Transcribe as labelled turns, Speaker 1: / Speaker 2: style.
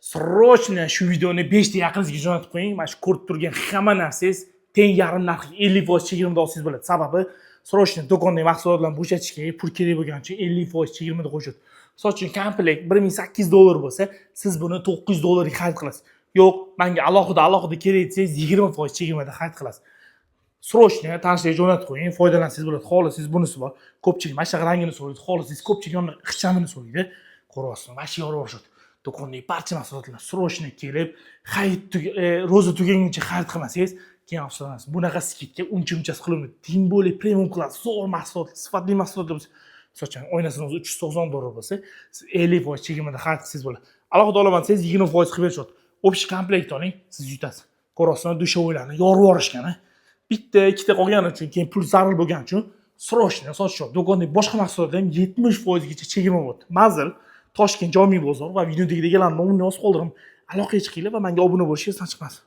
Speaker 1: Srochno shu videoni 5 ta yaqiningizga jo'natib qo'ying. Mana shu ko'rib turgan hamma narsangiz teng yarim narxga 50% chegirmada olsangiz bo'ladi. Sababi srochno do'kondagi mahsulotlarni bo'shatishga pul kerak bo'lgani uchun 50% chegirmada qo'yishadi. Misol uchun komplekt $1800 bo'lsa, siz buni $900 ga xarid qilasiz. Yo'q, menga alohida kerak desangiz 20% chegirmada xarid qilasiz. Srochno tanishlarga jo'natib qo'ying, foydalansangiz bo'ladi. Xohlasangiz bunisi bor. Ko'pchilik mana shu rangini so'raydi. Xohlasangiz ko'pchilik uni ixchamini so'raydi. Ko'ryapsizmi? Mana shu yorib borishadi. Do'kondagi barcha mahsulotlar srochno kelib, ro'za tugaguncha xarid qilmasangiz, keyin afsuslanasiz. Bunaqa skidga uncha-munchasi qilinmaydi. Tем более premium klass, zo'r mahsulot, sifatli mahsulotlar bo'lsa, masalan, oynasini o'zi $390 bo'lsa, siz 50% chegirmada xarid qilsangiz bo'ladi. Alohida olaman desangiz 20% qilib berishadi. Общий komplekt oling, siz yutasiz. Ko'ryapsizmi? Dushovoylarni yorib yuborishgan. Bitta, ikkita qolgani uchun, keyin pul zarur bo'lgani uchun srochno sotishadi. Do'kondagi boshqa mahsulotlar ham 70% gacha chegirma bo'ldi. Mazil Toshkent Jomiy bozor va videodagi deganlarni nomini yozib qoldiraman. Aloqaga chiqinglar va menga obuna bo'lishingiz chiqmas.